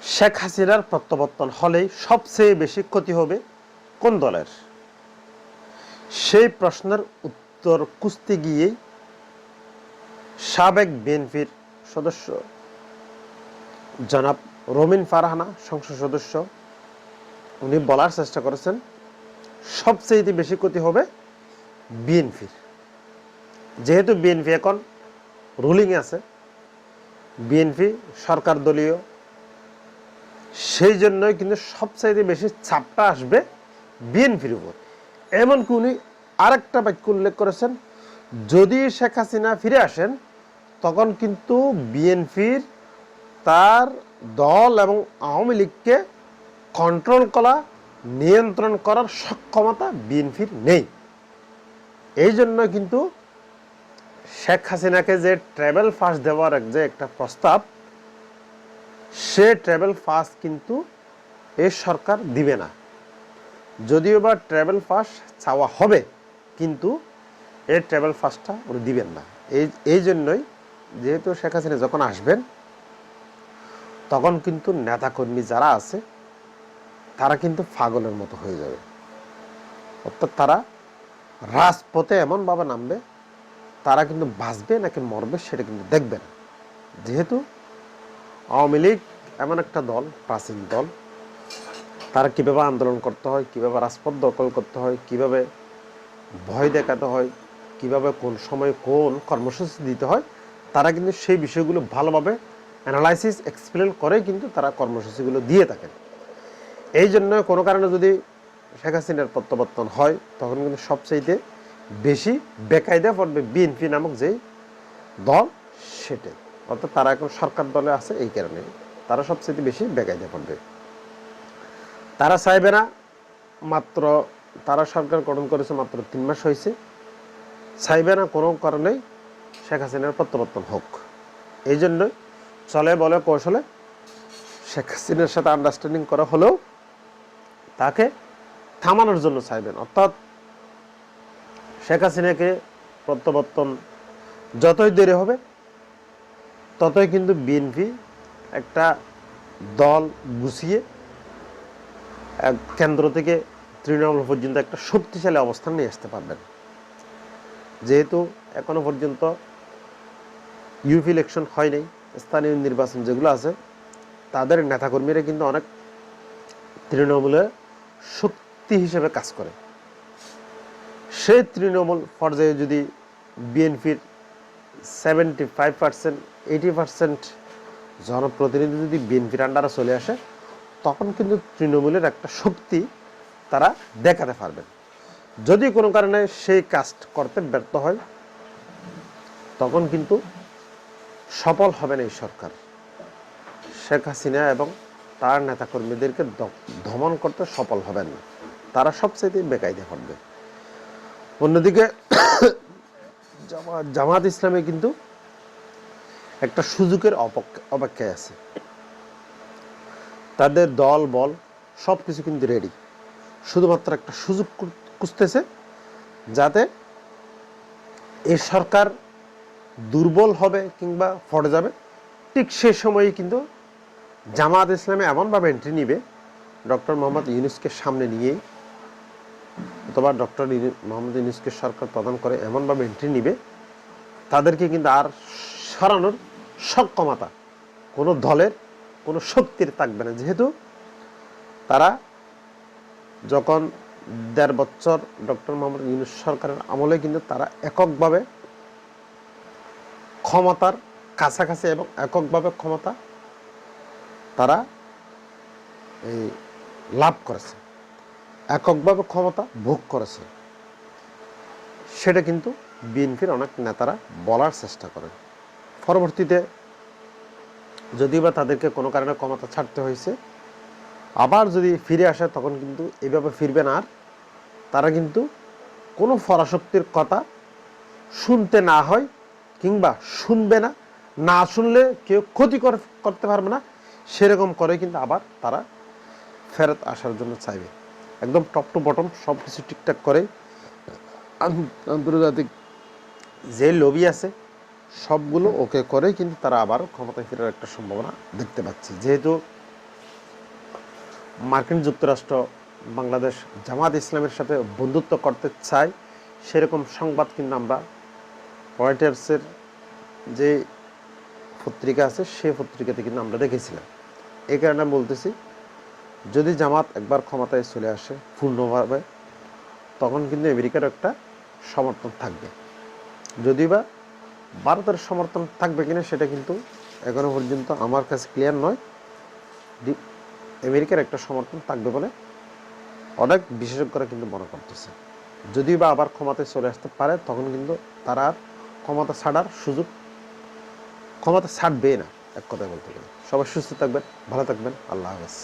শেখ হাসিনার প্রত্যাবর্তন হলেই সবচেয়ে বেশি ক্ষতি হবে কোন দলের? সেই প্রশ্নের উত্তর খুঁজতে গিয়েই সাবেক বিএনপির সদস্য জনাব রমিন ফারহানা সংসদ সদস্য উনি বলার চেষ্টা করেছেন সবচেয়ে বেশি ক্ষতি হবে বিএনপির। যেহেতু বিএনপি এখন রুলিংয়ে আছে, বিএনপি সরকার দলীয়, সেই জন্যই কিন্তু সবচাইতে বেশি চাপটা আসবে বিএনপির উপর। এমনকি উনি আরেকটা বাক্য উল্লেখ করেছেন, যদি শেখ হাসিনা ফিরে আসেন তখন কিন্তু বিএনপির তার দল এবং আওয়ামী লীগকে কন্ট্রোল করা, নিয়ন্ত্রণ করার সক্ষমতা বিএনপির নেই। এই জন্য কিন্তু শেখ হাসিনাকে যে ট্রাভেল পাস দেওয়ার যে একটা প্রস্তাব, সে ট্রাভেল পাস কিন্তু এই সরকার দিবে না। যদিও বা ট্রাভেল পাস চাওয়া হবে, কিন্তু এই ট্রাভেল পাসটা উনি দিবেন না। এই জন্যই যেহেতু শেখ হাসিনা যখন আসবেন তখন কিন্তু নেতাকর্মী যারা আছে তারা কিন্তু পাগলের মতো হয়ে যাবে। অর্থাৎ তারা রাজপথে এমনভাবে নামবে, তারা কিন্তু বাঁচবে নাকি মরবে সেটা কিন্তু দেখবে না। যেহেতু আওয়ামী লীগ এমন একটা দল, প্রাচীন দল, তারা কীভাবে আন্দোলন করতে হয়, কীভাবে রাজপথ দখল করতে হয়, কীভাবে ভয় দেখাতে হয়, কীভাবে কোন সময় কোন কর্মসূচি দিতে হয়, তারা কিন্তু সেই বিষয়গুলো ভালোভাবে অ্যানালাইসিস এক্সপ্লেন করে কিন্তু তারা কর্মসূচিগুলো দিয়ে থাকেন। এই জন্য কোনো কারণে যদি শেখ হাসিনার প্রত্যাবর্তন হয় তখন কিন্তু সবচাইতে বেশি বেকায়দা পড়বে বিএনপি নামক যেই দল, সেটাই। অর্থাৎ তারা এখন সরকার দলে আছে, এই কারণে তারা সবচেয়ে বেশি বেকায়দা পড়বে। তারা চাইবে না, মাত্র তারা সরকার গঠন করেছে মাত্র 3 মাস হয়েছে, চাইবে না কোনো কারণেই শেখ হাসিনার প্রত্যাবর্তন হোক। এই জন্যই চলে বলে কৌশলে শেখ হাসিনার সাথে আন্ডারস্ট্যান্ডিং করা হলেও তাকে থামানোর জন্য চাইবেন। অর্থাৎ শেখ হাসিনাকে প্রত্যাবর্তন যতই দেরি হবে ততই কিন্তু বিএনপি একটা দল গুছিয়ে কেন্দ্র থেকে তৃণমূল পর্যন্ত একটা শক্তিশালী অবস্থান নিয়ে আসতে পারবেন। যেহেতু এখনো পর্যন্ত ইউপি ইলেকশন হয় নাই, স্থানীয় নির্বাচন যেগুলো আছে, তাদের নেতাকর্মীরা কিন্তু অনেক তৃণমূলের শক্তি হিসেবে কাজ করে। সেই তৃণমূল পর্যায়ে যদি বিএনপির 75%, 80% জনপ্রতিনিধি যদি বিএনপির আন্ডারে চলে আসে তখন কিন্তু তৃণমূলের একটা শক্তি তারা দেখাতে পারবেন। যদি কোনো কারণে সেই কাজ করতে ব্যর্থ হয় তখন কিন্তু সফল হবে না এই সরকার। শেখ হাসিনা এবং তার নেতাকর্মীদেরকে দমন করতে সফল হবেন না, তারা সবচেয়ে বেকায়দা পড়বে। অন্যদিকে জামাত ইসলামে কিন্তু একটা সুযোগের অপেক্ষায় আছে। তাদের দল বল সব কিছু কিন্তু রেডি, শুধুমাত্র একটা সুযোগ খুঁজতেছে যাতে এই সরকার দুর্বল হবে কিংবা ফটে যাবে। ঠিক সেই সময়ই কিন্তু জামাত ইসলামে এমনভাবে এন্ট্রি নিবে, ডক্টর মোহাম্মদ ইউনূসকে সামনে নিয়েই অথবা ডক্টর মোহাম্মদ ইউনূসকে সরকার প্রদান করে এমনভাবে এন্ট্রি নিবে, তাদেরকে কিন্তু আর সরানোর সক্ষমতা কোনো দলের, কোনো শক্তির থাকবে না। যেহেতু তারা যখন 1.5 বছর ডক্টর মোহাম্মদ ইউনূস সরকারের আমলে কিন্তু তারা এককভাবে ক্ষমতার কাছাকাছি এবং এককভাবে ক্ষমতা তারা এই লাভ করেছে, এককভাবে ক্ষমতা ভোগ করেছে। সেটা কিন্তু বিএনপির অনেক নেতারা বলার চেষ্টা করেন। পরবর্তীতে যদিও বা তাদেরকে কোনো কারণে ক্ষমতা ছাড়তে হয়েছে, আবার যদি ফিরে আসে তখন কিন্তু এইভাবে ফিরবে না। আর তারা কিন্তু কোনো পরাশক্তির কথা শুনতে না হয় কিংবা শুনবে না, না শুনলে কেউ ক্ষতি করতে পারবে না, সেরকম করে কিন্তু আবার তারা ফেরত আসার জন্য চাইবে। একদম টপ টু বটম সব কিছু ঠিকঠাক করে আন্তর্জাতিক যে লবি আছে সবগুলো ওকে করে কিন্তু তারা আবারও ক্ষমতায় ফেরার একটা সম্ভাবনা দেখতে পাচ্ছি। যেহেতু মার্কিন যুক্তরাষ্ট্র বাংলাদেশ জামাত ইসলামের সাথে বন্ধুত্ব করতে চায়, সেরকম সংবাদ কিন্তু আমরা রয়টার্সের যে পত্রিকা আছে সেই পত্রিকাতে কিন্তু আমরা দেখেছিলাম। এই কারণে বলতেছি, যদি জামাত একবার ক্ষমতায় চলে আসে পূর্ণভাবে, তখন কিন্তু আমেরিকার একটা সমর্থন থাকবে। যদিও বা ভারতের সমর্থন থাকবে কিনা সেটা কিন্তু এখনো পর্যন্ত আমার কাছে ক্লিয়ার নয়। আমেরিকার একটা সমর্থন থাকবে বলে অনেক বিশেষজ্ঞরা কিন্তু মনে করতেছে। যদিও বা আবার ক্ষমতায় চলে আসতে পারে, তখন কিন্তু তারা আর ক্ষমতা ছাড়ার সুযোগ, ক্ষমতা ছাড়বে না এক কথায় বলতে গেলে। সবাই সুস্থ থাকবেন, ভালো থাকবেন, আল্লাহ হাফেজ।